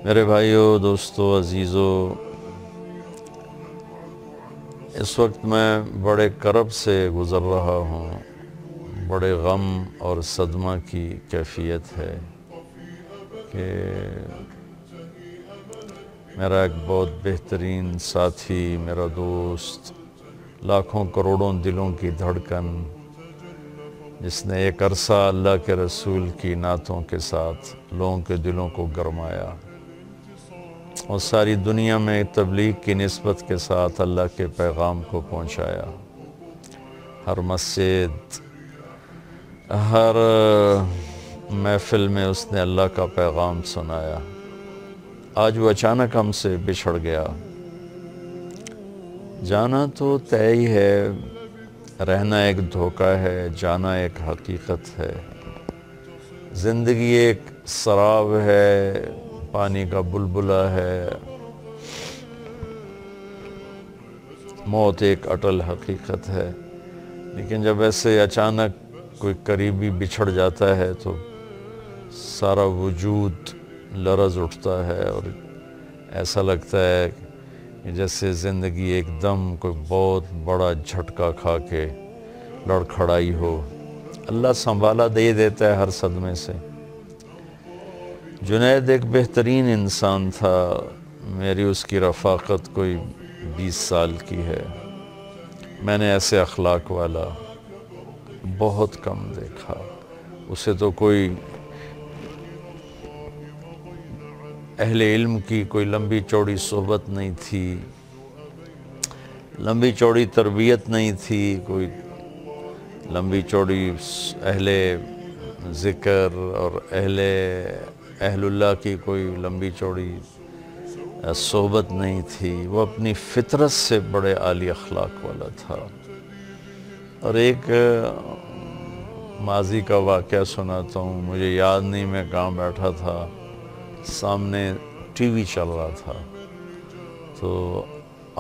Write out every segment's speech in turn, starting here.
میرے بھائیوں، دوستو، عزیزو، اس وقت میں بڑے کرب سے گزر رہا ہوں۔ بڑے غم اور صدمہ کی کیفیت ہے کہ میرا ایک بہت بہترین ساتھی، میرا دوست، لاکھوں کروڑوں دلوں کی دھڑکن، جس نے ایک عرصہ اللہ کے رسول کی نعتوں کے ساتھ لوگوں کے دلوں کو گرمایا اور ساری دنیا میں تبلیغ کی نسبت کے ساتھ اللہ کے پیغام کو پہنچایا۔ ہر مسجد، ہر محفل میں اس نے اللہ کا پیغام سنایا۔ آج وہ اچانک ہم سے بچھڑ گیا۔ جانا تو طے ہی ہے، رہنا ایک دھوکہ ہے، جانا ایک حقیقت ہے۔ زندگی ایک سراب ہے، پانی کا بلبلہ ہے، موت ایک اٹل حقیقت ہے۔ لیکن جب ایسے اچانک کوئی قریبی بچھڑ جاتا ہے تو سارا وجود لرز اٹھتا ہے اور ایسا لگتا ہے کہ جیسے زندگی ایک دم کوئی بہت بڑا جھٹکا کھا کے لڑکھڑائی ہو۔ اللہ سنبھالا دے دیتا ہے ہر صدمے سے۔ جنید ایک بہترین انسان تھا، میری اس کی رفاقت کوئی 20 سال کی ہے۔ میں نے ایسے اخلاق والا بہت کم دیکھا۔ اسے تو کوئی اہل علم کی کوئی لمبی چوڑی صحبت نہیں تھی، لمبی چوڑی تربیت نہیں تھی، کوئی لمبی چوڑی اہل ذکر اور اہل اللہ کی کوئی لمبی چوڑی صحبت نہیں تھی۔ وہ اپنی فطرت سے بڑے عالی اخلاق والا تھا۔ اور ایک ماضی کا واقعہ سناتا ہوں، مجھے یاد نہیں میں کہاں بیٹھا تھا، سامنے ٹی وی چل رہا تھا تو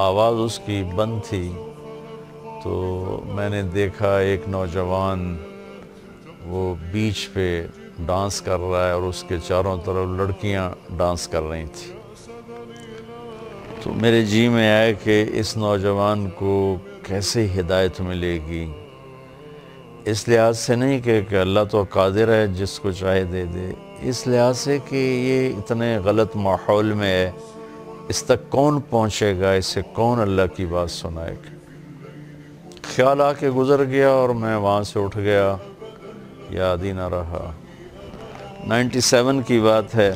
آواز اس کی بند تھی، تو میں نے دیکھا ایک نوجوان وہ بیچ پہ ڈانس کر رہا ہے اور اس کے چاروں طرف لڑکیاں ڈانس کر رہی تھیں۔ تو میرے جی میں آیا کہ اس نوجوان کو کیسے ہدایت ملے گی۔ اس لحاظ سے نہیں کہ اللہ تو قادر ہے جس کو چاہے دے دے، اس لحاظ سے کہ یہ اتنے غلط ماحول میں ہے، اس تک کون پہنچے گا، اسے کون اللہ کی بات سنائے گا۔ خیال آ کے گزر گیا اور میں وہاں سے اٹھ گیا، یاد ہی نہ رہا۔ 97 کی بات ہے،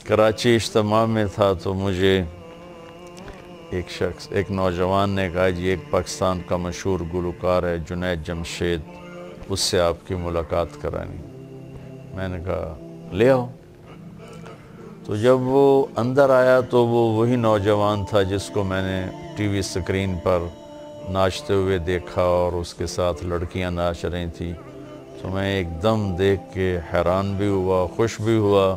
کراچی اجتماع میں تھا تو مجھے ایک نوجوان نے کہا جی ایک پاکستان کا مشہور گلوکار ہے جنید جمشید، اس سے آپ کی ملاقات کرانی۔ میں نے کہا لے آؤ۔ تو جب وہ اندر آیا تو وہ وہی نوجوان تھا جس کو میں نے ٹی وی سکرین پر ناچتے ہوئے دیکھا اور اس کے ساتھ لڑکیاں ناچ رہی تھیں۔ تو میں ایک دم دیکھ کے حیران بھی ہوا، خوش بھی ہوا۔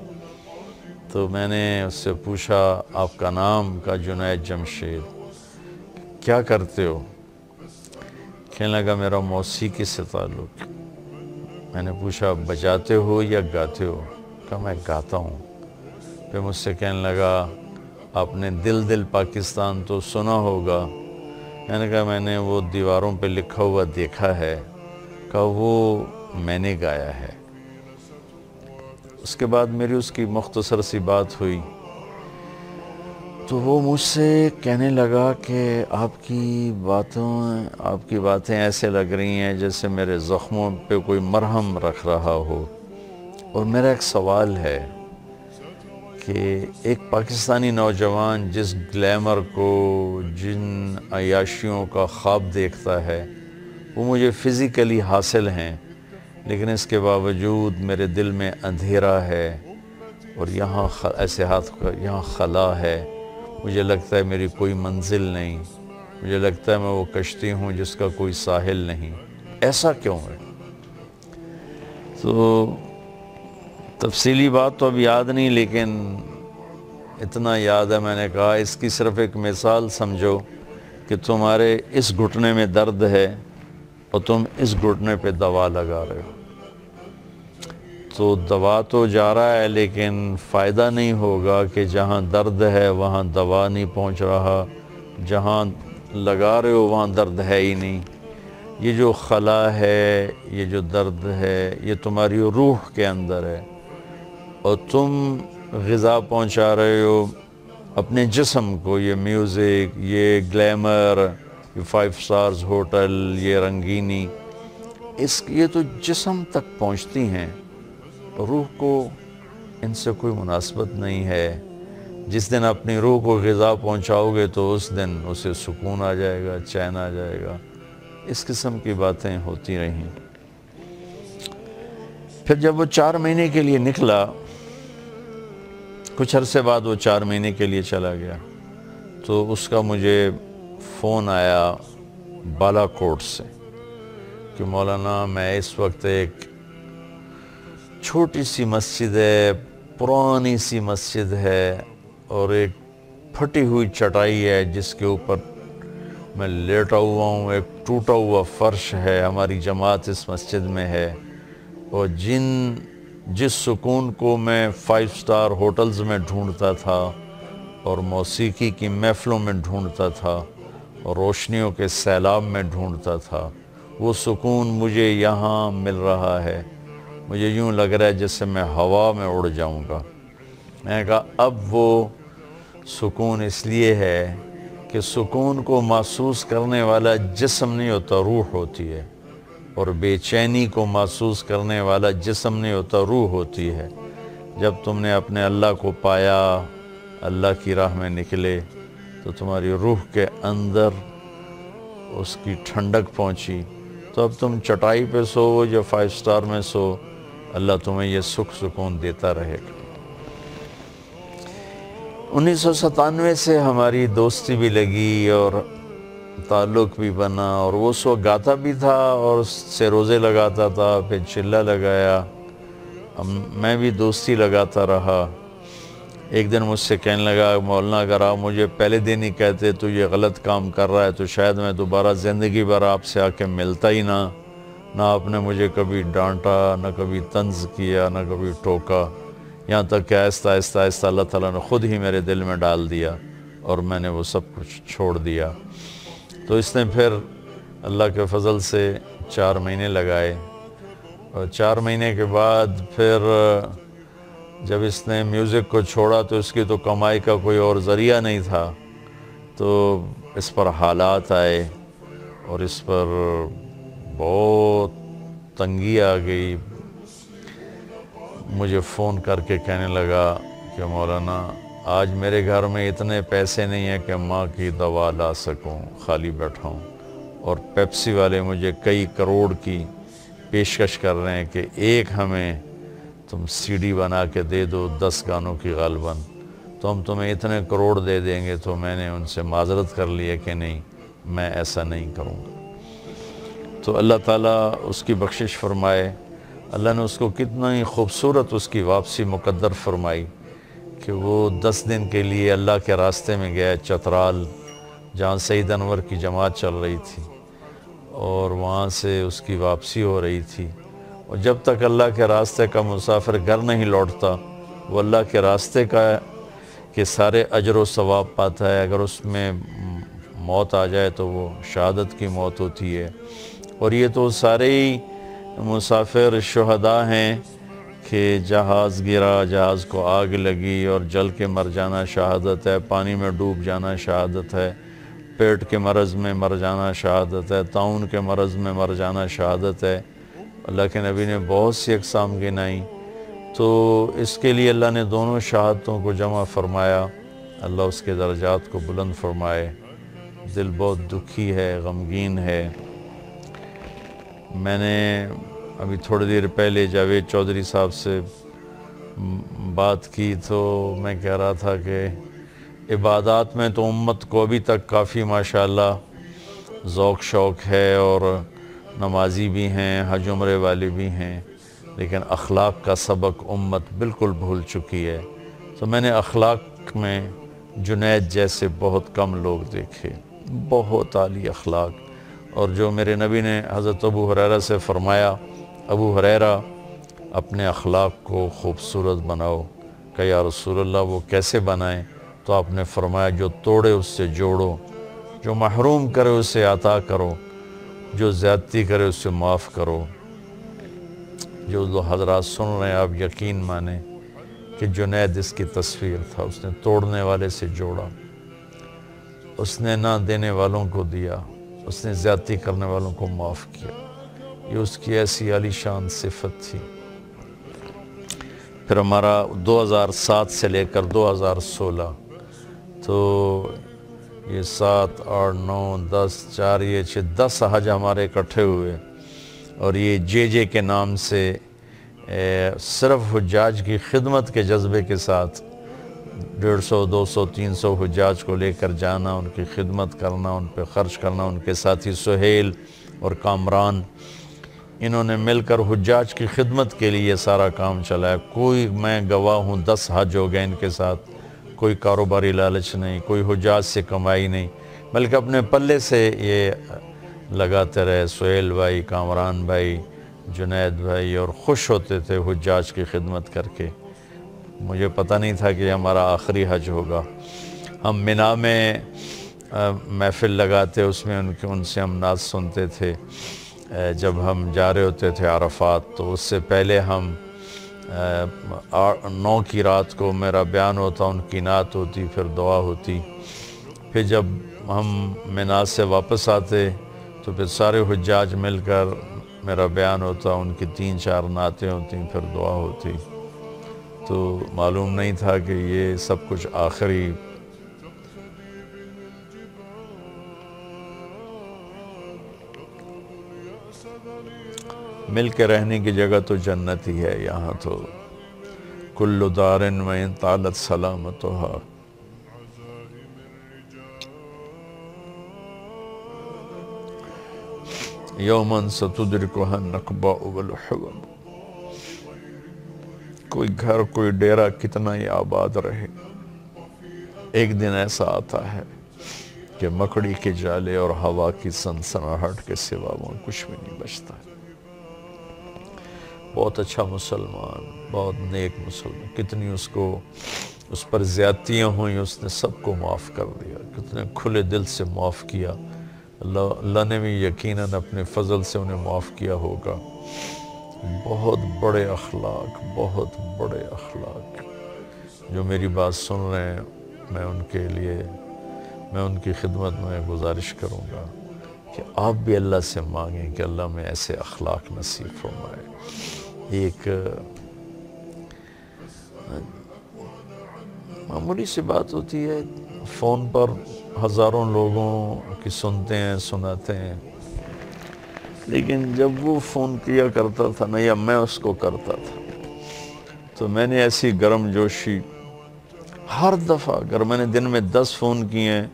تو میں نے اس سے پوچھا آپ کا نام؟ کا جنید جمشید۔ کیا کرتے ہو؟ کہنے لگا میرا موسیقی سے تعلق۔ میں نے پوچھا بجاتے ہو یا گاتے ہو؟ کہا میں گاتا ہوں۔ پھر مجھ سے کہنے لگا آپ نے دل دل پاکستان تو سنا ہوگا۔ میں نے کہا میں نے وہ دیواروں پہ لکھا ہوا دیکھا ہے۔ کہا وہ میں نے گایا ہے۔ اس کے بعد میری اس کی مختصر سی بات ہوئی تو وہ مجھ سے کہنے لگا کہ آپ کی باتیں ایسے لگ رہی ہیں جیسے میرے زخموں پہ کوئی مرہم رکھ رہا ہو، اور میرا ایک سوال ہے کہ ایک پاکستانی نوجوان جس گلیمر کو، جن عیاشیوں کا خواب دیکھتا ہے وہ مجھے فزیکلی حاصل ہیں، لیکن اس کے باوجود میرے دل میں اندھیرا ہے اور یہاں ایسے ہاتھ کا یہاں خلا ہے، مجھے لگتا ہے میری کوئی منزل نہیں، مجھے لگتا ہے میں وہ کشتی ہوں جس کا کوئی ساحل نہیں، ایسا کیوں ہے؟ تو تفصیلی بات تو اب یاد نہیں، لیکن اتنا یاد ہے میں نے کہا اس کی صرف ایک مثال سمجھو کہ تمہارے اس گھٹنے میں درد ہے اور تم اس گھٹنے پہ دوا لگا رہے ہو۔ تو دوا تو جا رہا ہے لیکن فائدہ نہیں ہوگا کہ جہاں درد ہے وہاں دوا نہیں پہنچ رہا، جہاں لگا رہے ہو وہاں درد ہے ہی نہیں۔ یہ جو خلا ہے، یہ جو درد ہے، یہ تمہاری روح کے اندر ہے، اور تم غذا پہنچا رہے ہو اپنے جسم کو، یہ میوزک، یہ گلیمر، یہ 5 سٹارز ہوٹل، یہ رنگینی، یہ تو جسم تک پہنچتی ہیں، روح کو ان سے کوئی مناسبت نہیں ہے۔ جس دن اپنی روح کو غذا پہنچاؤ گے تو اس دن اسے سکون آ جائے گا، چین آ جائے گا۔ اس قسم کی باتیں ہوتی رہیں۔ پھر جب وہ 4 مہینے کے لیے نکلا، کچھ عرصے بعد وہ 4 مہینے کے لیے چلا گیا، تو اس کا مجھے فون آیا بالا کوٹ سے کہ مولانا میں اس وقت ایک چھوٹی سی مسجد ہے، پرانی سی مسجد ہے، اور ایک پھٹی ہوئی چٹائی ہے جس کے اوپر میں لیٹا ہوا ہوں، ایک ٹوٹا ہوا فرش ہے، ہماری جماعت اس مسجد میں ہے، اور جس سکون کو میں 5 سٹار ہوٹلز میں ڈھونڈتا تھا اور موسیقی کی محفلوں میں ڈھونڈتا تھا اور روشنیوں کے سیلاب میں ڈھونڈتا تھا، وہ سکون مجھے یہاں مل رہا ہے۔ مجھے یوں لگ رہا ہے جیسے میں ہوا میں اڑ جاؤں گا۔ میں نے کہا اب وہ سکون اس لیے ہے کہ سکون کو محسوس کرنے والا جسم نہیں ہوتا، روح ہوتی ہے، اور بے چینی کو محسوس کرنے والا جسم نہیں ہوتا، روح ہوتی ہے۔ جب تم نے اپنے اللہ کو پایا، اللہ کی راہ میں نکلے، تو تمہاری روح کے اندر اس کی ٹھنڈک پہنچی، تو اب تم چٹائی پہ سو یا 5 سٹار میں سو، اللہ تمہیں یہ سکون دیتا رہے گا۔ 1997 سے ہماری دوستی بھی لگی اور تعلق بھی بنا، اور وہ سو گاتا بھی تھا اور اس سے روزے لگاتا تھا، پھر چلہ لگایا، میں بھی دوستی لگاتا رہا۔ ایک دن مجھ سے کہنے لگا مولانا اگر آپ مجھے پہلے دن ہی کہتے تو یہ غلط کام کر رہا ہے تو شاید میں دوبارہ زندگی بھر آپ سے آ کے ملتا ہی نہ آپ نے مجھے کبھی ڈانٹا، نہ کبھی طنز کیا، نہ کبھی ٹوکا، یہاں تک کہ آہستہ آہستہ آہستہ اللہ تعالیٰ نے خود ہی میرے دل میں ڈال دیا اور میں نے وہ سب کچھ چھوڑ دیا۔ تو اس نے پھر اللہ کے فضل سے 4 مہینے لگائے، اور 4 مہینے کے بعد پھر جب اس نے میوزک کو چھوڑا تو اس کی تو کمائی کا کوئی اور ذریعہ نہیں تھا، تو اس پر حالات آئے اور اس پر بہت تنگی آ گئی۔ مجھے فون کر کے کہنے لگا کہ مولانا آج میرے گھر میں اتنے پیسے نہیں ہیں کہ ماں کی دوا لا سکوں، خالی بیٹھا ہوں، اور پیپسی والے مجھے کئی کروڑ کی پیشکش کر رہے ہیں کہ ایک ہمیں تم سی ڈی بنا کے دے دو 10 گانوں کی غالباً، تو ہم تمہیں اتنے کروڑ دے دیں گے۔ تو میں نے ان سے معذرت کر لی ہے کہ نہیں، میں ایسا نہیں کروں گا۔ تو اللہ تعالیٰ اس کی بخشش فرمائے، اللہ نے اس کو کتنا ہی خوبصورت اس کی واپسی مقدر فرمائی کہ وہ 10 دن کے لیے اللہ کے راستے میں گیا چترال، جہاں سید انور کی جماعت چل رہی تھی، اور وہاں سے اس کی واپسی ہو رہی تھی۔ اور جب تک اللہ کے راستے کا مسافر گھر نہیں لوٹتا، وہ اللہ کے راستے کے سارے اجر و ثواب پاتا ہے۔ اگر اس میں موت آ جائے تو وہ شہادت کی موت ہوتی ہے، اور یہ تو سارے ہی مسافر شہداء ہیں کہ جہاز گرا، جہاز کو آگ لگی اور جل کے مر جانا شہادت ہے، پانی میں ڈوب جانا شہادت ہے، پیٹ کے مرض میں مر جانا شہادت ہے، طاعون کے مرض میں مر جانا شہادت ہے۔ اللہ کے نبی نے بہت سی اقسام گنائی، تو اس کے لیے اللہ نے دونوں شہادتوں کو جمع فرمایا۔ اللہ اس کے درجات کو بلند فرمائے۔ دل بہت دکھی ہے، غمگین ہے۔ میں نے ابھی تھوڑی دیر پہلے جاوید چودھری صاحب سے بات کی، تو میں کہہ رہا تھا کہ عبادات میں تو امت کو ابھی تک کافی ماشاءاللہ ذوق شوق ہے، اور نمازی بھی ہیں، حج عمرے والے بھی ہیں، لیکن اخلاق کا سبق امت بالکل بھول چکی ہے۔ تو میں نے اخلاق میں جنید جیسے بہت کم لوگ دیکھے، بہت عالی اخلاق، اور جو میرے نبی نے حضرت ابو ہریرہ سے فرمایا، ابو ہریرہ اپنے اخلاق کو خوبصورت بناؤ کہ یا رسول اللہ وہ کیسے بنائیں؟ تو آپ نے فرمایا جو توڑے اس سے جوڑو، جو محروم کرے اسے عطا کرو، جو زیادتی کرے اسے معاف کرو۔ جو دو حضرات سن رہے ہیں آپ یقین مانیں کہ جنید اس کی تصویر تھا، اس نے توڑنے والے سے جوڑا، اس نے نہ دینے والوں کو دیا، اس نے زیادتی کرنے والوں کو معاف کیا۔ یہ اس کی ایسی عالی شان صفت تھی۔ پھر ہمارا 2007 سے لے کر 2016 تو یہ 7 8 9 10 4 یہ 10 حج ہمارے اکٹھے ہوئے، اور یہ جے کے نام سے صرف حجاج کی خدمت کے جذبے کے ساتھ 150 200 300 حجاج کو لے کر جانا، ان کی خدمت کرنا، ان پہ خرچ کرنا۔ ان کے ساتھی سہیل اور کامران، انہوں نے مل کر حجاج کی خدمت کے لیے سارا کام چلایا۔ کوئی، میں گواہ ہوں، 10 حج ہو گئے ان کے ساتھ، کوئی کاروباری لالچ نہیں، کوئی حجاج سے کمائی نہیں، بلکہ اپنے پلے سے یہ لگاتے رہے، سہیل بھائی، کامران بھائی، جنید بھائی، اور خوش ہوتے تھے حجاج کی خدمت کر کے۔ مجھے پتہ نہیں تھا کہ ہمارا آخری حج ہوگا۔ ہم مینا میں محفل لگاتے، اس میں ان سے ہم نعت سنتے تھے۔ جب ہم جا رہے ہوتے تھے عرفات تو اس سے پہلے ہم 9 کی رات کو میرا بیان ہوتا، ان کی نعت ہوتی، پھر دعا ہوتی۔ پھر جب ہم مینا سے واپس آتے تو پھر سارے حجاج مل کر میرا بیان ہوتا، ان کی 3 4 نعتیں ہوتی، پھر دعا ہوتی۔ تو معلوم نہیں تھا کہ یہ سب کچھ آخری مل کے رہنے کی جگہ تو جنت ہی ہے۔ یہاں تو کل دار وإن طالت سلامتها، یوما ستدرکها النقباء والحوم۔ کوئی گھر، کوئی ڈیرہ کتنا ہی آباد رہے، ایک دن ایسا آتا ہے کہ مکڑی کے جالے اور ہوا کی سنسناہٹ کے سوا وہاں کچھ بھی نہیں بچتا۔ بہت اچھا مسلمان، بہت نیک مسلمان، کتنی اس پر زیادتیاں ہوئیں، اس نے سب کو معاف کر دیا، کتنے کھلے دل سے معاف کیا۔ اللہ نے بھی یقیناً اپنے فضل سے انہیں معاف کیا ہوگا۔ بہت بڑے اخلاق، بہت بڑے اخلاق۔ جو میری بات سن رہے ہیں، میں ان کی خدمت میں گزارش کروں گا کہ آپ بھی اللہ سے مانگیں کہ اللہ میں ایسے اخلاق نصیب فرمائے۔ ایک معمولی سی بات ہوتی ہے، فون پر ہزاروں لوگوں کی سنتے ہیں، سناتے ہیں، لیکن جب وہ فون کیا کرتا تھا نا، یا میں اس کو کرتا تھا، تو میں نے ایسی گرم جوشی ہر دفعہ، اگر میں نے دن میں 10 فون کیے ہیں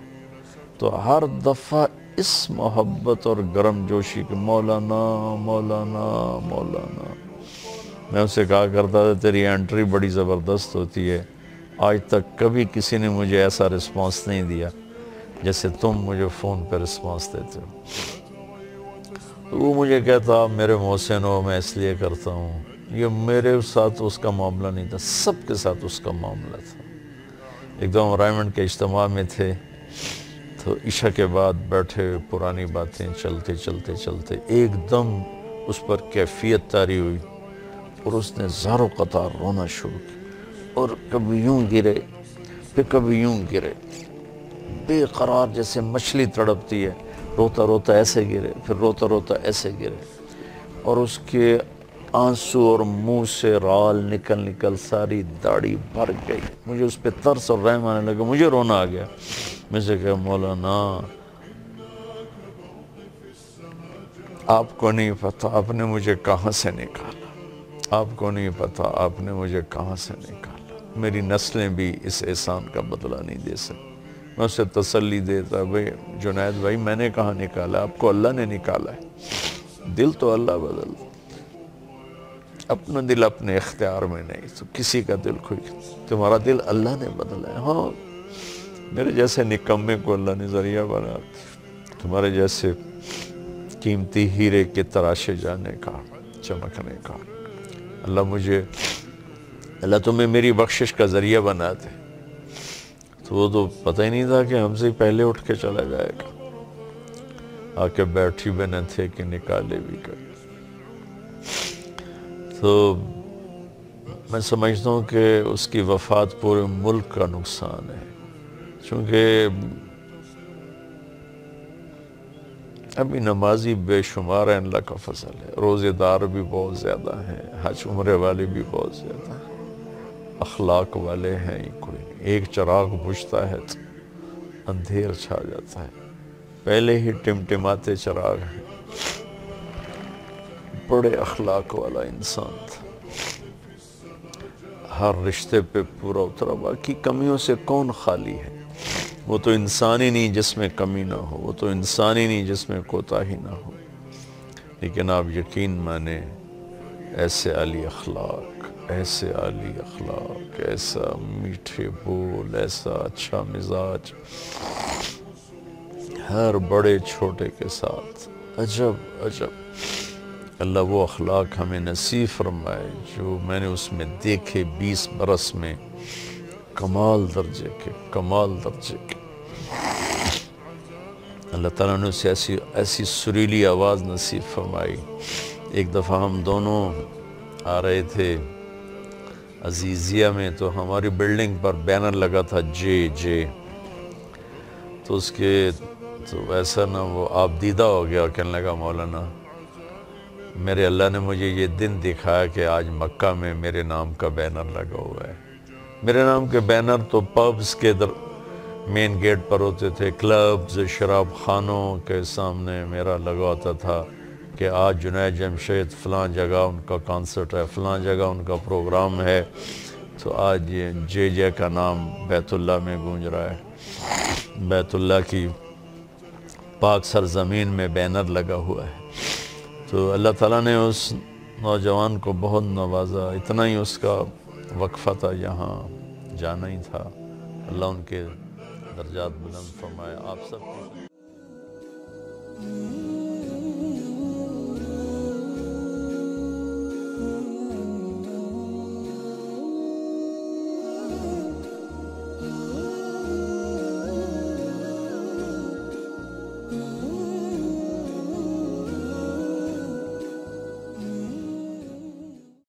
تو ہر دفعہ اس محبت اور گرم جوشی کہ مولانا مولانا مولانا۔ میں اسے کہا کرتا تھا تیری انٹری بڑی زبردست ہوتی ہے، آج تک کبھی کسی نے مجھے ایسا رسپانس نہیں دیا جیسے تم مجھے فون پہ رسپانس دیتے ہو۔ وہ مجھے کہتا میرے محسن ہو، میں اس لیے کرتا ہوں۔ یہ میرے ساتھ اس کا معاملہ نہیں تھا، سب کے ساتھ اس کا معاملہ تھا۔ ایک دم رائمنڈ کے اجتماع میں تھے تو عشاء کے بعد بیٹھے، پرانی باتیں چلتے چلتے چلتے ایک دم اس پر کیفیت طاری ہوئی، اور اس نے زارو قطار رونا شروع کیا، اور کبھی یوں گرے پھر کبھی یوں گرے، بے قرار جیسے مچھلی تڑپتی ہے، روتا روتا ایسے گرے، پھر روتا روتا ایسے گرے، اور اس کے آنسو اور منہ سے رال نکل ساری داڑھی بھر گئی۔ مجھے اس پہ ترس اور رحم آنے لگا، مجھے رونا آ گیا۔ میں سے کہا مولانا آپ کو نہیں پتا آپ نے مجھے کہاں سے نکالا، آپ کو نہیں پتا آپ نے مجھے کہاں سے نکالا، میری نسلیں بھی اس احسان کا بدلہ نہیں دے سکتی۔ میں اسے تسلی دیتا، بھائی جنید بھائی میں نے کہاں نکالا، آپ کو اللہ نے نکالا ہے، دل تو اللہ بدل، اپنا دل اپنے اختیار میں نہیں، تو کسی کا دل تمہارا دل اللہ نے بدلا ہے۔ ہاں میرے جیسے نکمے کو اللہ نے ذریعہ بنا، تمہارے جیسے قیمتی ہیرے کے تراشے جانے کا، چمکنے کا۔ اللہ تمہیں میری بخشش کا ذریعہ بنا دے. تو وہ تو پتہ ہی نہیں تھا کہ ہم سے پہلے اٹھ کے چلا جائے گا. آ کے بیٹھی بھی نہ تھے کہ نکالے بھی کر. تو میں سمجھتا ہوں کہ اس کی وفات پورے ملک کا نقصان ہے، چونکہ ابھی نمازی بے شمار ہیں، اللہ کا فضل ہے، روزے دار بھی بہت زیادہ ہیں، حج عمرے والے بھی بہت زیادہ ہیں، اخلاق والے ہیں ہی کوئی نہیں. ایک چراغ بجھتا ہے تو اندھیر چھا جاتا ہے. پہلے ہی ٹمٹماتے چراغ ہیں. بڑے اخلاق والا انسان تھا، ہر رشتے پہ پورا اترا. باقی کمیوں سے کون خالی ہے؟ وہ تو انسان ہی نہیں جس میں کمی نہ ہو، وہ تو انسان ہی نہیں جس میں کوتاہی نہ ہو. لیکن آپ یقین مانیں، ایسے عالی اخلاق، ایسے عالی اخلاق، ایسا میٹھے بول، ایسا اچھا مزاج، ہر بڑے چھوٹے کے ساتھ. عجب عجب. اللہ وہ اخلاق ہمیں نصیب فرمائے جو میں نے اس میں دیکھے 20 برس میں. کمال درجے کے، کمال درجے کے. اللہ تعالیٰ نے اسے ایسی سریلی آواز نصیب فرمائی. ایک دفعہ ہم دونوں آ رہے تھے عزیزیہ میں، تو ہماری بلڈنگ پر بینر لگا تھا جے. تو اس کے تو ایسا نا وہ آپ دیدہ ہو گیا، کہنے لگا مولانا میرے اللہ نے مجھے یہ دن دکھایا کہ آج مکہ میں میرے نام کا بینر لگا ہوا ہے. میرے نام کے بینر تو پبز کے مین گیٹ پر ہوتے تھے، کلبز، شراب خانوں کے سامنے میرا لگا ہوتا تھا کہ آج جنید جمشید فلاں جگہ ان کا کانسرٹ ہے، فلاں جگہ ان کا پروگرام ہے. تو آج یہ جے کا نام بیت اللہ میں گونج رہا ہے. بیت اللہ کی پاک سرزمین میں بینر لگا ہوا ہے. تو اللہ تعالیٰ نے اس نوجوان کو بہت نوازا. اتنا ہی اس کا وقفہ تھا، یہاں جانا ہی تھا. اللہ ان کے درجات بلند فرمائے. آپ سب